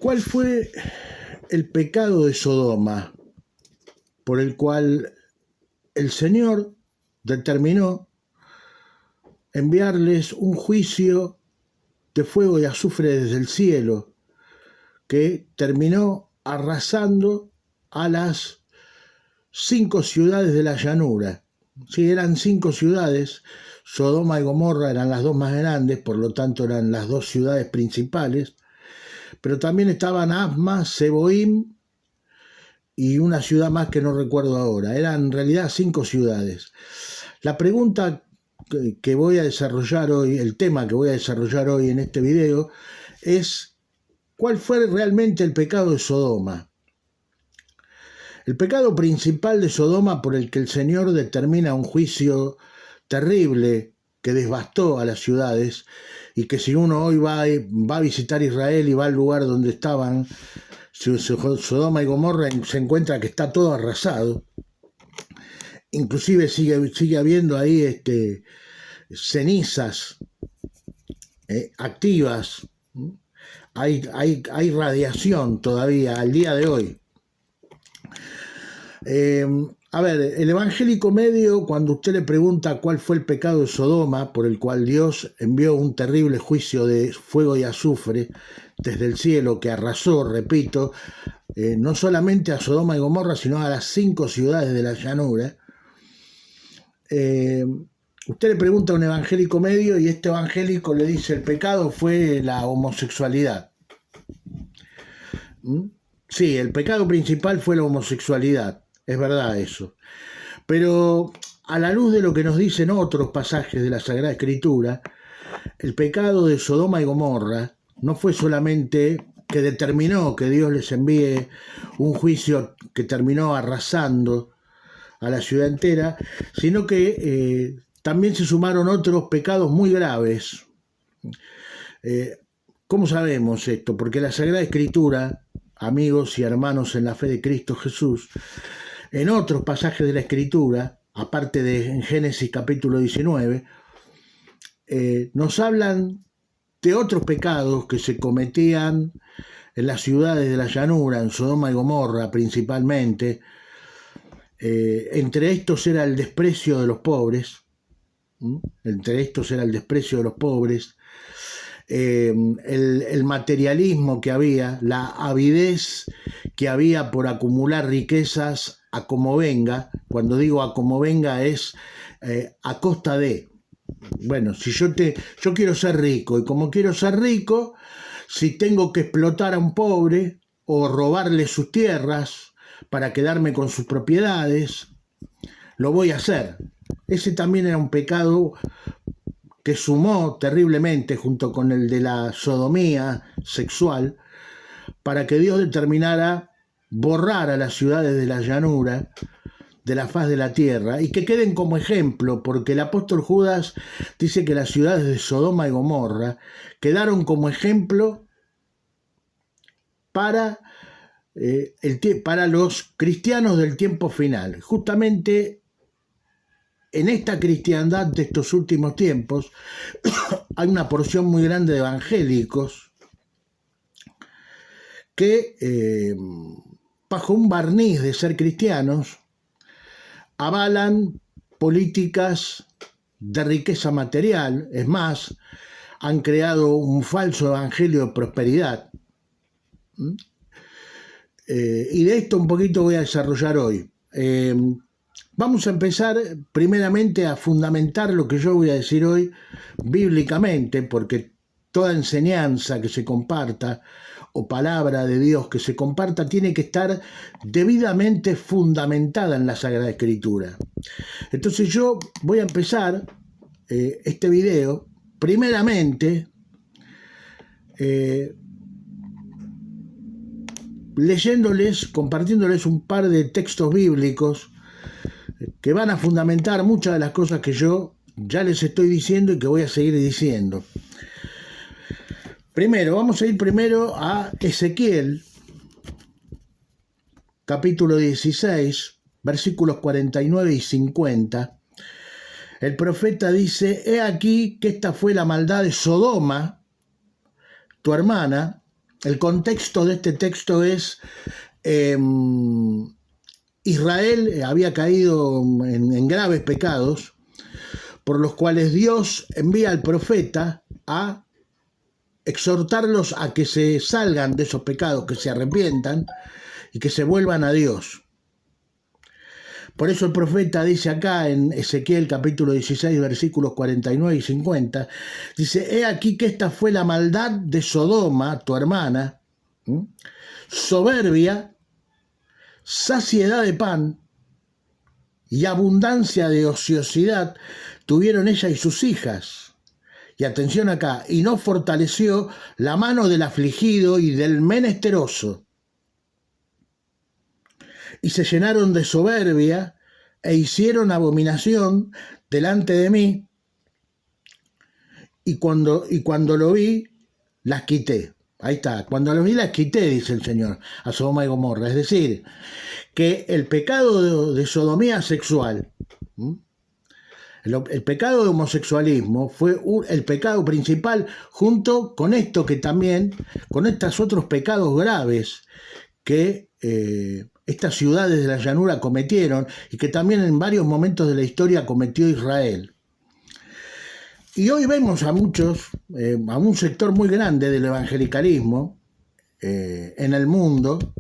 ¿Cuál fue el pecado de Sodoma por el cual el Señor determinó enviarles un juicio de fuego y azufre desde el cielo que terminó arrasando a las 5 ciudades de la llanura? Sí, eran 5 ciudades. Sodoma y Gomorra eran las 2 más grandes, por lo tanto eran las 2 ciudades principales, pero también estaban Asma, Seboim y una ciudad más que no recuerdo ahora. Eran en realidad 5 ciudades. La pregunta que voy a desarrollar hoy, el tema que voy a desarrollar hoy en este video, es ¿cuál fue realmente el pecado de Sodoma? El pecado principal de Sodoma por el que el Señor determina un juicio terrible que devastó a las ciudades, y que si uno hoy va a visitar Israel y va al lugar donde estaban Sodoma y Gomorra, se encuentra que está todo arrasado. Inclusive sigue habiendo ahí cenizas activas. Hay radiación todavía al día de hoy. A ver, el evangélico medio, cuando usted le pregunta cuál fue el pecado de Sodoma por el cual Dios envió un terrible juicio de fuego y azufre desde el cielo que arrasó, repito, no solamente a Sodoma y Gomorra, sino a las 5 ciudades de la llanura, usted le pregunta a un evangélico medio y este evangélico le dice el pecado fue la homosexualidad. Sí, el pecado principal fue la homosexualidad. Es verdad eso. Pero a la luz de lo que nos dicen otros pasajes de la Sagrada Escritura, el pecado de Sodoma y Gomorra no fue solamente que determinó que Dios les envíe un juicio que terminó arrasando a la ciudad entera, sino que también se sumaron otros pecados muy graves. ¿Cómo sabemos esto? Porque la Sagrada Escritura, amigos y hermanos en la fe de Cristo Jesús, en otros pasajes de la Escritura, aparte de en Génesis capítulo 19, nos hablan de otros pecados que se cometían en las ciudades de la llanura, en Sodoma y Gomorra principalmente. Entre estos era el desprecio de los pobres. El materialismo que había, la avidez que había por acumular riquezas a como venga. Cuando digo a como venga es a costa de, bueno, si yo quiero ser rico, y como quiero ser rico, si tengo que explotar a un pobre o robarle sus tierras para quedarme con sus propiedades, lo voy a hacer. Ese también era un pecado que sumó terriblemente junto con el de la sodomía sexual, para que Dios determinara borrar a las ciudades de la llanura de la faz de la tierra y que queden como ejemplo, porque el apóstol Judas dice que las ciudades de Sodoma y Gomorra quedaron como ejemplo para los cristianos del tiempo final. Justamente en esta cristiandad de estos últimos tiempos hay una porción muy grande de evangélicos que, bajo un barniz de ser cristianos, avalan políticas de riqueza material. Es más, han creado un falso evangelio de prosperidad. Y de esto un poquito voy a desarrollar hoy. Vamos a empezar primeramente a fundamentar lo que yo voy a decir hoy bíblicamente, porque toda enseñanza que se comparta o palabra de Dios que se comparta tiene que estar debidamente fundamentada en la Sagrada Escritura. Entonces yo voy a empezar este video primeramente leyéndoles, compartiéndoles un par de textos bíblicos que van a fundamentar muchas de las cosas que yo ya les estoy diciendo y que voy a seguir diciendo. Vamos a ir primero a Ezequiel, capítulo 16, versículos 49 y 50. El profeta dice: he aquí que esta fue la maldad de Sodoma, tu hermana, El contexto de este texto es Israel había caído en graves pecados, por los cuales Dios envía al profeta a exhortarlos a que se salgan de esos pecados, que se arrepientan y que se vuelvan a Dios. Por eso el profeta dice acá en Ezequiel capítulo 16, versículos 49 y 50, dice: he aquí que esta fue la maldad de Sodoma, tu hermana, soberbia, saciedad de pan y abundancia de ociosidad tuvieron ella y sus hijas. Y atención acá, y no fortaleció la mano del afligido y del menesteroso. Y se llenaron de soberbia e hicieron abominación delante de mí, y cuando lo vi, las quité. Ahí está, cuando lo vi las quité, dice el Señor, a Sodoma y Gomorra. Es decir, que el pecado de sodomía sexual, el pecado de homosexualismo fue el pecado principal, junto con esto que también, con estos otros pecados graves que estas ciudades de la llanura cometieron y que también en varios momentos de la historia cometió Israel. Y hoy vemos a muchos, a un sector muy grande del evangelicalismo en el mundo,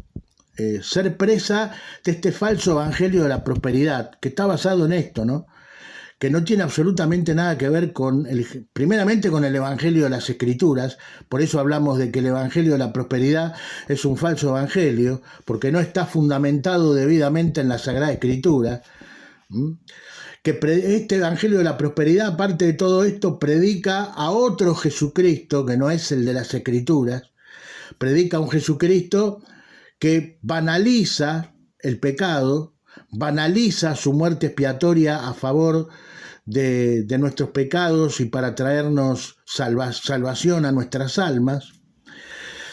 ser presa de este falso evangelio de la prosperidad, que está basado en esto, ¿no? Que no tiene absolutamente nada que ver primeramente con el evangelio de las Escrituras. Por eso hablamos de que el evangelio de la prosperidad es un falso evangelio, porque no está fundamentado debidamente en la Sagrada Escritura. Que este evangelio de la prosperidad, aparte de todo esto, predica a otro Jesucristo, que no es el de las Escrituras, predica a un Jesucristo que banaliza el pecado, banaliza su muerte expiatoria a favor de nuestros pecados y para traernos salvación a nuestras almas,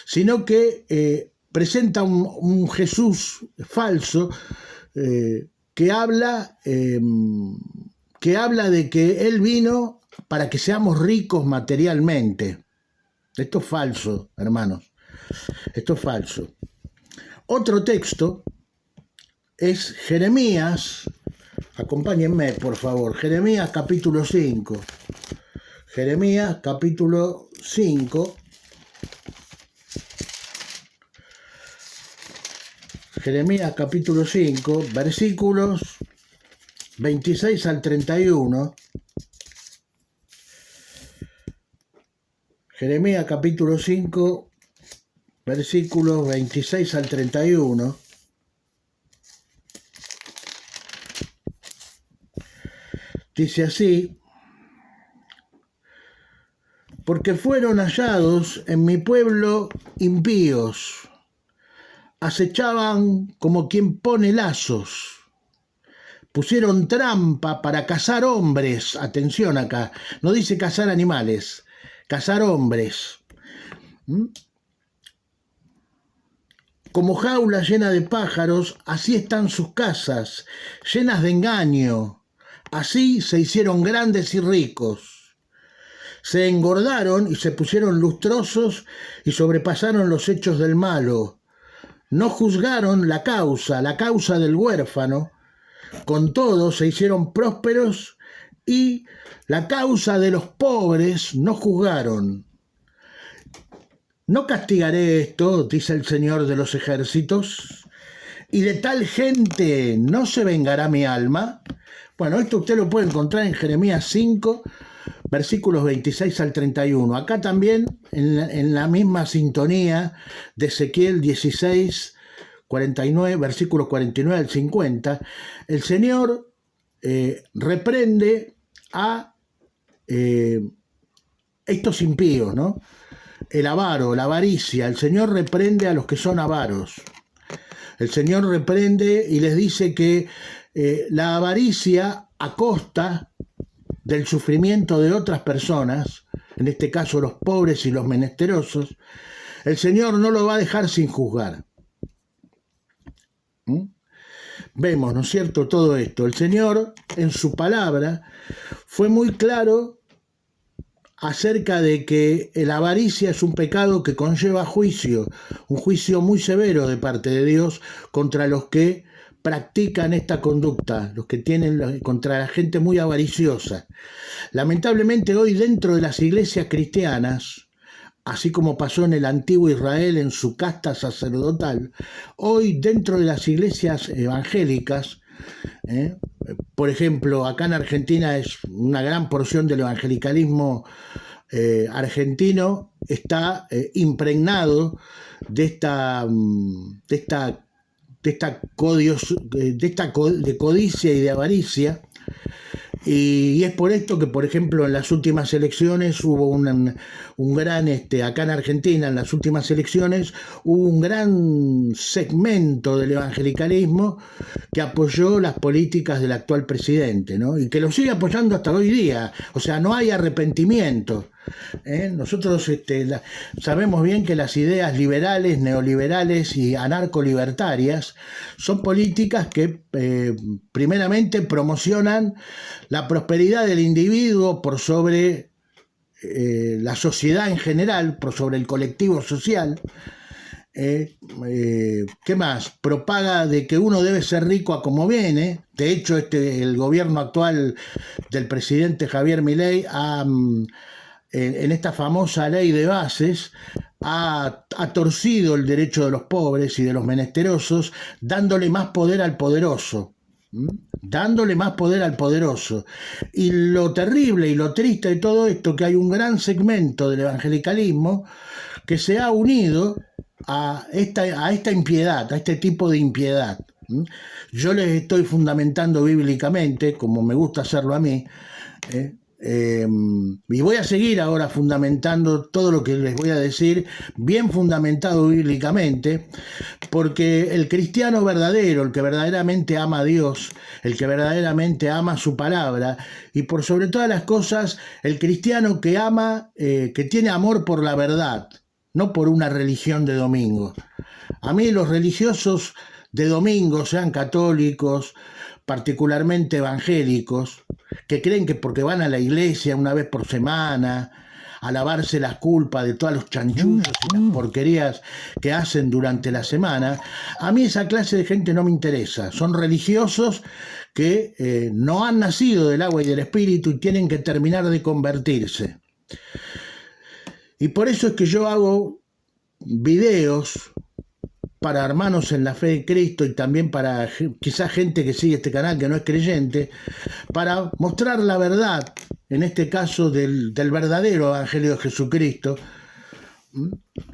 sino que presenta un Jesús falso que habla de que Él vino para que seamos ricos materialmente. Esto es falso, hermanos. Esto es falso. Otro texto es Jeremías. Acompáñenme, por favor. Jeremías capítulo 5. Jeremías capítulo 5. Jeremías capítulo 5, versículos 26 al 31. Jeremías capítulo 5, versículos 26 al 31. Dice así: porque fueron hallados en mi pueblo impíos, acechaban como quien pone lazos, pusieron trampa para cazar hombres. Atención acá, no dice cazar animales, cazar hombres. Como jaula llena de pájaros, así están sus casas, llenas de engaño. Así se hicieron grandes y ricos. Se engordaron y se pusieron lustrosos y sobrepasaron los hechos del malo. No juzgaron la causa del huérfano. Con todo se hicieron prósperos y la causa de los pobres no juzgaron. No castigaré esto, dice el Señor de los ejércitos, y de tal gente no se vengará mi alma. Bueno, esto usted lo puede encontrar en Jeremías 5, versículos 26 al 31. Acá también, en la misma sintonía de Ezequiel 16, 49, versículos 49 al 50, el Señor reprende a estos impíos, ¿no? El avaro, la avaricia. El Señor reprende a los que son avaros. El Señor reprende y les dice que la avaricia a costa del sufrimiento de otras personas, en este caso los pobres y los menesterosos, el Señor no lo va a dejar sin juzgar. Vemos, ¿no es cierto?, todo esto. El Señor, en su palabra, fue muy claro acerca de que la avaricia es un pecado que conlleva juicio, un juicio muy severo de parte de Dios contra los que practican esta conducta, los que tienen contra la gente muy avariciosa. Lamentablemente hoy dentro de las iglesias cristianas, así como pasó en el antiguo Israel en su casta sacerdotal, hoy dentro de las iglesias evangélicas, por ejemplo, acá en Argentina es una gran porción del evangelicalismo argentino está impregnado de de codicia y de avaricia. Y es por esto que, por ejemplo, en las últimas elecciones hubo un gran, acá en Argentina, en las últimas elecciones, hubo un gran segmento del evangelicalismo que apoyó las políticas del actual presidente, ¿no? Y que lo sigue apoyando hasta hoy día. O sea, no hay arrepentimiento. Nosotros sabemos bien que las ideas liberales, neoliberales y anarcolibertarias son políticas que primeramente promocionan la prosperidad del individuo por sobre la sociedad en general, por sobre el colectivo social. ¿Qué más? Propaga de que uno debe ser rico a como viene. De hecho, el gobierno actual del presidente Javier Milei en esta famosa ley de bases ha torcido el derecho de los pobres y de los menesterosos, dándole más poder al poderoso. Dándole más poder al poderoso. Y lo terrible y lo triste de todo esto, que hay un gran segmento del evangelicalismo que se ha unido a esta impiedad, a este tipo de impiedad. Yo les estoy fundamentando bíblicamente, como me gusta hacerlo a mí, y voy a seguir ahora fundamentando todo lo que les voy a decir, bien fundamentado bíblicamente, porque el cristiano verdadero, el que verdaderamente ama a Dios, el que verdaderamente ama su palabra, y por sobre todas las cosas, el cristiano que ama, que tiene amor por la verdad, no por una religión de domingo. A mí los religiosos de domingo, sean católicos, particularmente evangélicos, que creen que porque van a la iglesia una vez por semana a lavarse las culpas de todos los chanchullos y las porquerías que hacen durante la semana, a mí esa clase de gente no me interesa. Son religiosos que no han nacido del agua y del espíritu y tienen que terminar de convertirse. Y por eso es que yo hago videos para hermanos en la fe de Cristo y también para quizás gente que sigue este canal que no es creyente, para mostrar la verdad, en este caso del verdadero Evangelio de Jesucristo,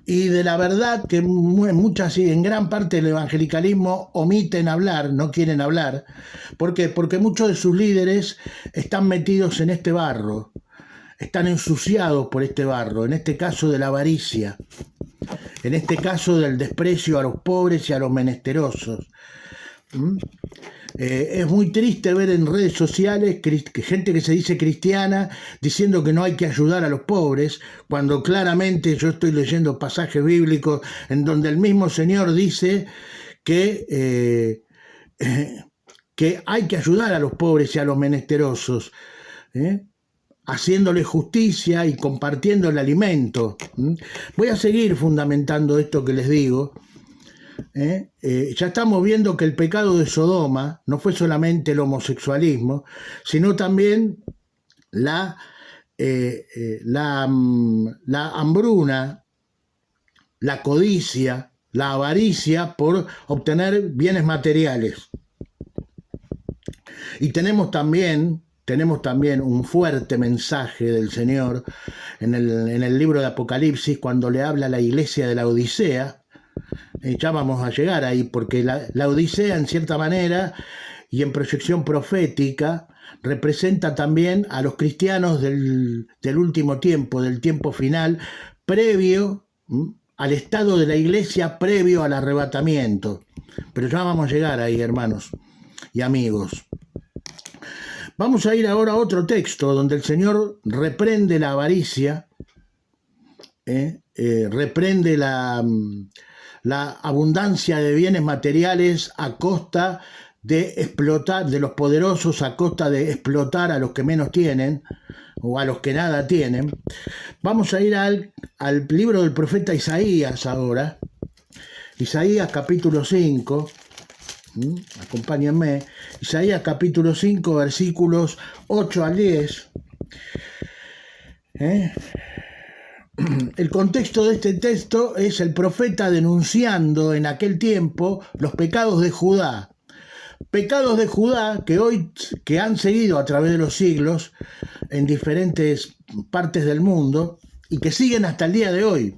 y de la verdad que en gran parte del evangelicalismo omiten hablar, no quieren hablar. ¿Por qué? Porque muchos de sus líderes están metidos en este barro, están ensuciados por este barro, en este caso de la avaricia, en este caso del desprecio a los pobres y a los menesterosos. Es muy triste ver en redes sociales gente que se dice cristiana diciendo que no hay que ayudar a los pobres, cuando claramente yo estoy leyendo pasajes bíblicos en donde el mismo Señor dice que hay que ayudar a los pobres y a los menesterosos, haciéndole justicia y compartiendo el alimento. Voy a seguir fundamentando esto que les digo. Ya estamos viendo que el pecado de Sodoma no fue solamente el homosexualismo, sino también la hambruna, la codicia, la avaricia por obtener bienes materiales. Y tenemos también un fuerte mensaje del Señor en el libro de Apocalipsis, cuando le habla a la iglesia de la Odisea. Ya vamos a llegar ahí, porque la Odisea, en cierta manera, y en proyección profética, representa también a los cristianos del último tiempo, del tiempo final, previo al estado de la iglesia, previo al arrebatamiento. Pero ya vamos a llegar ahí, hermanos y amigos. Vamos a ir ahora a otro texto donde el Señor reprende la avaricia, reprende la abundancia de bienes materiales a costa de explotar, de los poderosos a costa de explotar a los que menos tienen o a los que nada tienen. Vamos a ir al libro del profeta Isaías ahora. Isaías capítulo 5. Acompáñenme. Isaías capítulo 5, versículos 8 al 10. El contexto de este texto es el profeta denunciando en aquel tiempo los pecados de Judá. Pecados de Judá que han seguido a través de los siglos en diferentes partes del mundo y que siguen hasta el día de hoy.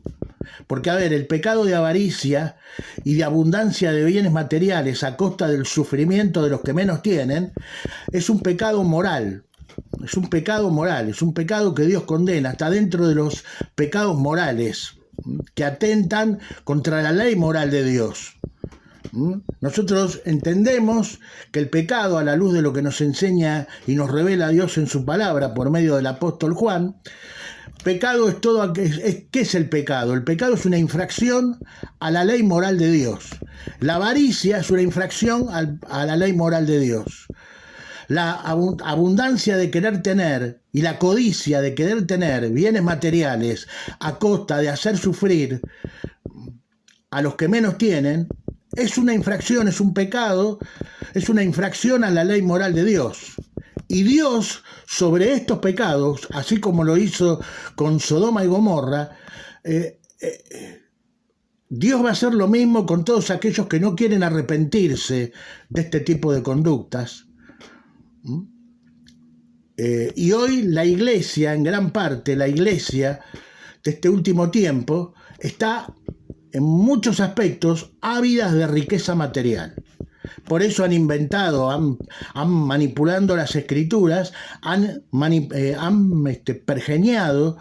Porque, a ver, el pecado de avaricia y de abundancia de bienes materiales a costa del sufrimiento de los que menos tienen es un pecado moral. Es un pecado moral, es un pecado que Dios condena, está dentro de los pecados morales que atentan contra la ley moral de Dios. Nosotros entendemos que el pecado, a la luz de lo que nos enseña y nos revela Dios en su palabra por medio del apóstol Juan, pecado es todo. ¿Qué es el pecado? El pecado es una infracción a la ley moral de Dios. La avaricia es una infracción a la ley moral de Dios. La abundancia de querer tener y la codicia de querer tener bienes materiales a costa de hacer sufrir a los que menos tienen es una infracción, es un pecado, es una infracción a la ley moral de Dios. Y Dios, sobre estos pecados, así como lo hizo con Sodoma y Gomorra, Dios va a hacer lo mismo con todos aquellos que no quieren arrepentirse de este tipo de conductas. Y hoy la iglesia, en gran parte la iglesia de este último tiempo, está en muchos aspectos ávidas de riqueza material. Por eso han inventado, han manipulando las escrituras, han pergeñado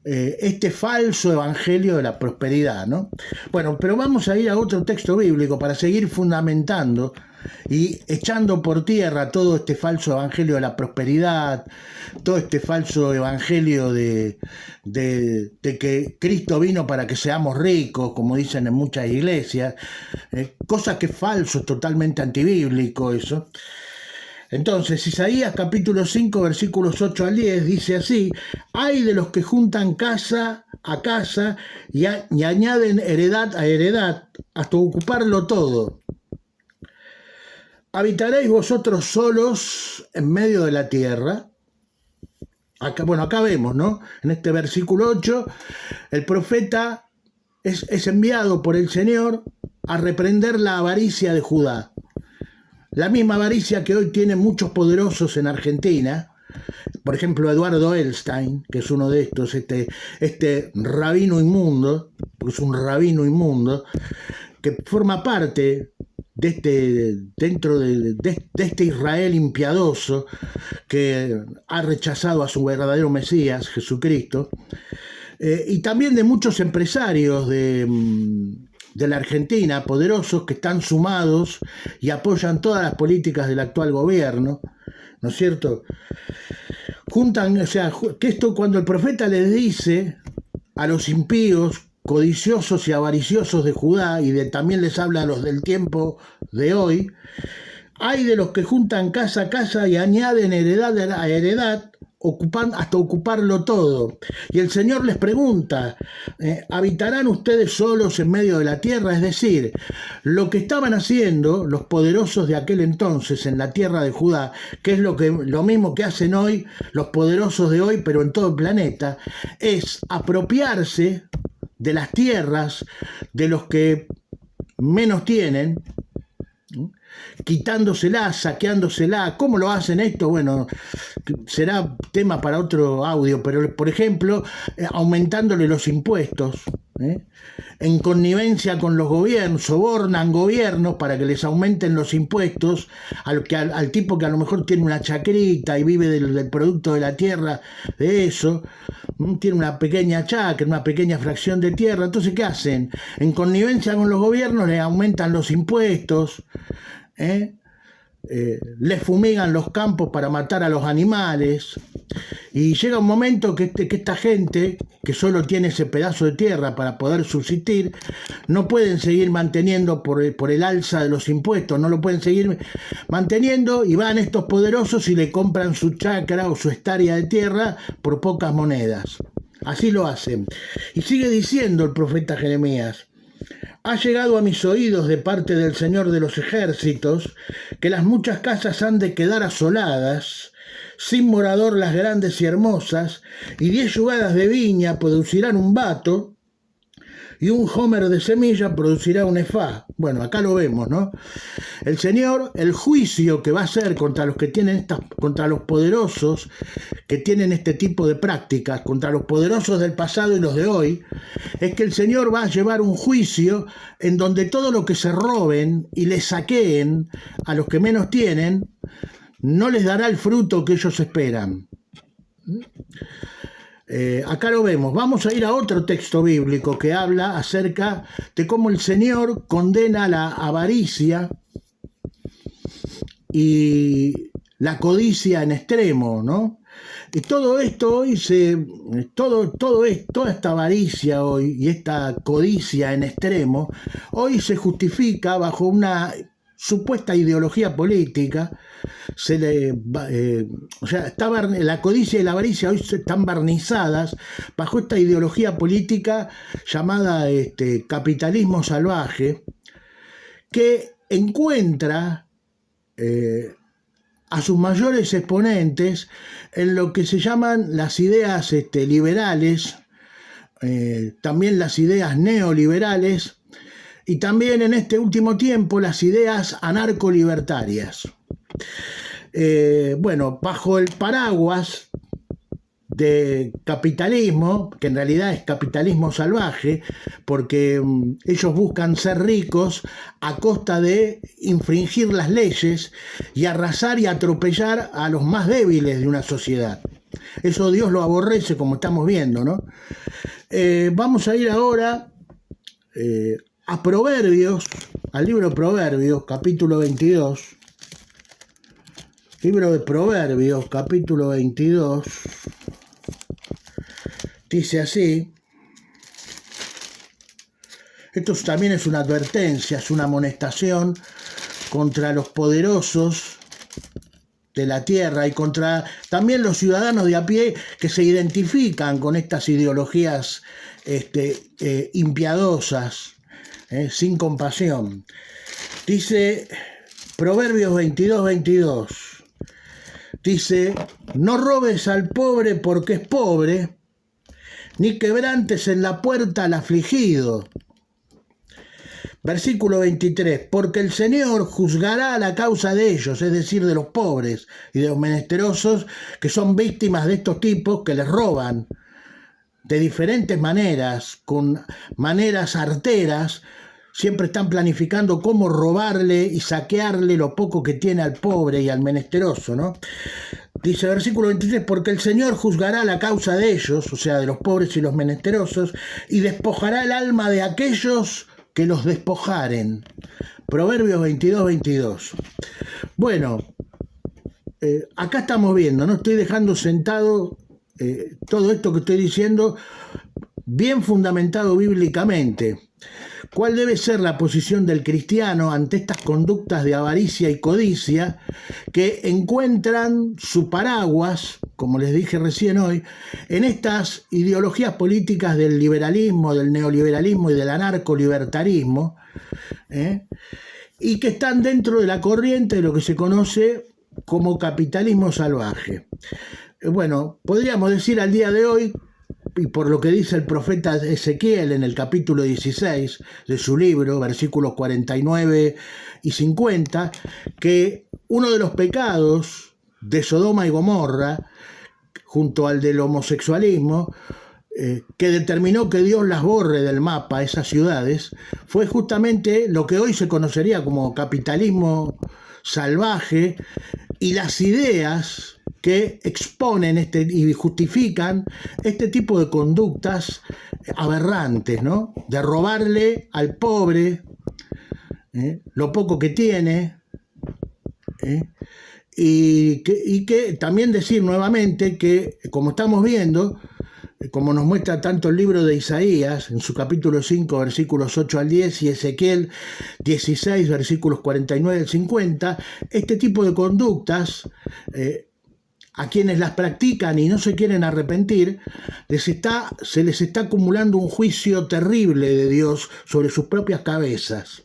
este falso evangelio de la prosperidad, ¿no? Bueno, pero vamos a ir a otro texto bíblico para seguir fundamentando y echando por tierra todo este falso evangelio de la prosperidad, todo este falso evangelio de que Cristo vino para que seamos ricos, como dicen en muchas iglesias, cosa que es falso, totalmente antibíblico eso. Entonces, Isaías capítulo 5, versículos 8 al 10, dice así: «Ay de los que juntan casa a casa y añaden heredad a heredad, hasta ocuparlo todo. ¿Habitaréis vosotros solos en medio de la tierra?». Acá vemos, ¿no? En este versículo 8, el profeta es enviado por el Señor a reprender la avaricia de Judá. La misma avaricia que hoy tienen muchos poderosos en Argentina, por ejemplo Eduardo Elstein, que es uno de estos, este rabino inmundo, es un rabino inmundo, que forma parte dentro de este Israel impiadoso que ha rechazado a su verdadero Mesías, Jesucristo, y también de muchos empresarios de la Argentina, poderosos, que están sumados y apoyan todas las políticas del actual gobierno, ¿no es cierto? Juntan, o sea, que esto cuando el profeta les dice a los impíos, codiciosos y avariciosos de Judá, y también les habla a los del tiempo de hoy, hay de los que juntan casa a casa y añaden heredad a heredad, hasta ocuparlo todo. Y el Señor les pregunta, ¿habitarán ustedes solos en medio de la tierra? Es decir, lo que estaban haciendo los poderosos de aquel entonces en la tierra de Judá, que es lo mismo que hacen hoy los poderosos de hoy, pero en todo el planeta, es apropiarse de las tierras de los que menos tienen, quitándoselas, saqueándoselas. ¿Cómo lo hacen esto? Bueno, será tema para otro audio, pero por ejemplo, aumentándole los impuestos, en connivencia con los gobiernos, sobornan gobiernos para que les aumenten los impuestos al tipo que a lo mejor tiene una chacrita y vive del producto de la tierra, de eso, tiene una pequeña chacra, una pequeña fracción de tierra. Entonces, ¿qué hacen? En connivencia con los gobiernos le aumentan los impuestos, les fumigan los campos para matar a los animales, y llega un momento que esta gente, que solo tiene ese pedazo de tierra para poder subsistir, no pueden seguir manteniendo por el alza de los impuestos, no lo pueden seguir manteniendo, y van estos poderosos y le compran su chacra o su hectárea de tierra por pocas monedas. Así lo hacen. Y sigue diciendo el profeta Jeremías: ha llegado a mis oídos de parte del Señor de los ejércitos que las muchas casas han de quedar asoladas, sin morador las grandes y hermosas, y 10 yugadas de viña producirán un bato, y un homer de semilla producirá un efá. Bueno, acá lo vemos, ¿no? El Señor, el juicio que va a hacer contra los que tienen contra los poderosos que tienen este tipo de prácticas, contra los poderosos del pasado y los de hoy, es que el Señor va a llevar un juicio en donde todo lo que se roben y le saqueen a los que menos tienen, no les dará el fruto que ellos esperan. Acá lo vemos. Vamos a ir a otro texto bíblico que habla acerca de cómo el Señor condena la avaricia y la codicia en extremo, ¿no? Y todo esto hoy toda esta avaricia hoy y esta codicia en extremo hoy se justifica bajo una supuesta ideología política. La codicia y la avaricia hoy están barnizadas bajo esta ideología política llamada capitalismo salvaje, que encuentra a sus mayores exponentes en lo que se llaman las ideas liberales, también las ideas neoliberales, y también en este último tiempo las ideas anarcolibertarias. Bajo el paraguas de capitalismo, que en realidad es capitalismo salvaje, porque ellos buscan ser ricos a costa de infringir las leyes y arrasar y atropellar a los más débiles de una sociedad. Eso Dios lo aborrece, como estamos viendo, ¿no? Vamos a ir ahora a Proverbios, al libro de Proverbios, capítulo 22. Libro de Proverbios, capítulo 22, dice así. Esto también es una advertencia, es una amonestación contra los poderosos de la tierra y contra también los ciudadanos de a pie que se identifican con estas ideologías impiadosas, sin compasión. Dice Proverbios 22. Dice: no robes al pobre porque es pobre, ni quebrantes en la puerta al afligido. Versículo 23, porque el Señor juzgará a la causa de ellos, es decir, de los pobres y de los menesterosos, que son víctimas de estos tipos que les roban de diferentes maneras, con maneras arteras. Siempre están planificando cómo robarle y saquearle lo poco que tiene al pobre y al menesteroso, ¿no? Dice versículo 23, porque el Señor juzgará la causa de ellos, o sea, de los pobres y los menesterosos, y despojará el alma de aquellos que los despojaren. Proverbios 22. Bueno, acá estamos viendo, no estoy dejando sentado todo esto que estoy diciendo, bien fundamentado bíblicamente. ¿Cuál debe ser la posición del cristiano ante estas conductas de avaricia y codicia que encuentran su paraguas, como les dije recién hoy, en estas ideologías políticas del liberalismo, del neoliberalismo y del anarcolibertarismo, y que están dentro de la corriente de lo que se conoce como capitalismo salvaje? Bueno, podríamos decir al día de hoy, y por lo que dice el profeta Ezequiel en el capítulo 16 de su libro, versículos 49 y 50, que uno de los pecados de Sodoma y Gomorra, junto al del homosexualismo, que determinó que Dios las borre del mapa, esas ciudades, fue justamente lo que hoy se conocería como capitalismo salvaje, y las ideas que exponen y justifican este tipo de conductas aberrantes, ¿no? De robarle al pobre lo poco que tiene, Y que también decir nuevamente que, como estamos viendo, como nos muestra tanto el libro de Isaías, en su capítulo 5, versículos 8 al 10, y Ezequiel 16, versículos 49 al 50, este tipo de conductas, a quienes las practican y no se quieren arrepentir, se les está acumulando un juicio terrible de Dios sobre sus propias cabezas.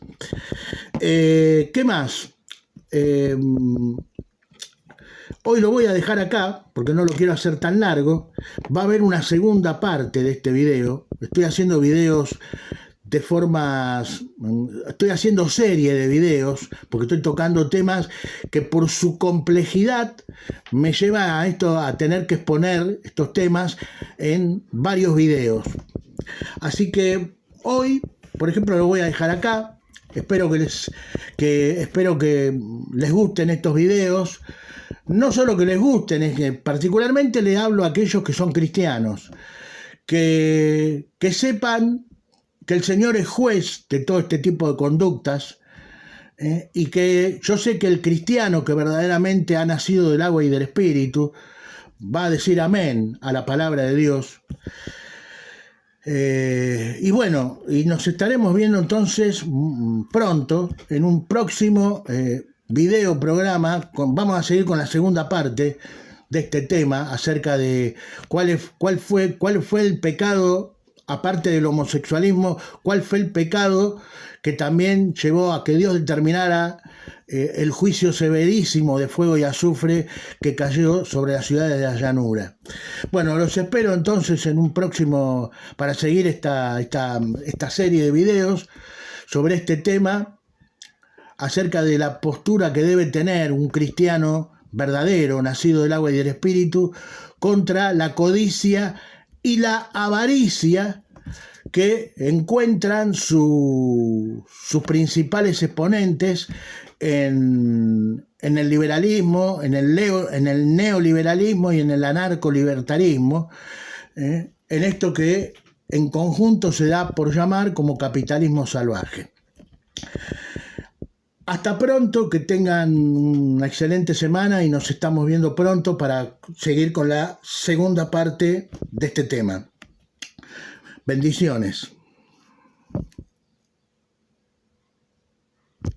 ¿Qué más? Hoy lo voy a dejar acá, porque no lo quiero hacer tan largo. Va a haber una segunda parte de este video. Estoy haciendo videos de formas... Estoy haciendo serie de videos, porque estoy tocando temas que por su complejidad me lleva a esto, a tener que exponer estos temas en varios videos. Así que hoy, por ejemplo, lo voy a dejar acá. Espero que les gusten estos videos. No solo que les gusten, es que particularmente le hablo a aquellos que son cristianos, que sepan que el Señor es juez de todo este tipo de conductas, y que yo sé que el cristiano que verdaderamente ha nacido del agua y del Espíritu va a decir amén a la palabra de Dios. Y bueno, y nos estaremos viendo entonces pronto en un próximo video programa. Vamos a seguir con la segunda parte de este tema acerca de cuál fue el pecado, aparte del homosexualismo, cuál fue el pecado que también llevó a que Dios determinara el juicio severísimo de fuego y azufre que cayó sobre las ciudades de la llanura. Bueno, los espero entonces en un próximo, para seguir esta serie de videos sobre este tema, acerca de la postura que debe tener un cristiano verdadero, nacido del agua y del Espíritu, contra la codicia y la avaricia que encuentran sus principales exponentes en el liberalismo, en el neoliberalismo y en el anarcolibertarismo, en esto que en conjunto se da por llamar como capitalismo salvaje. Hasta pronto, que tengan una excelente semana y nos estamos viendo pronto para seguir con la segunda parte de este tema. Bendiciones.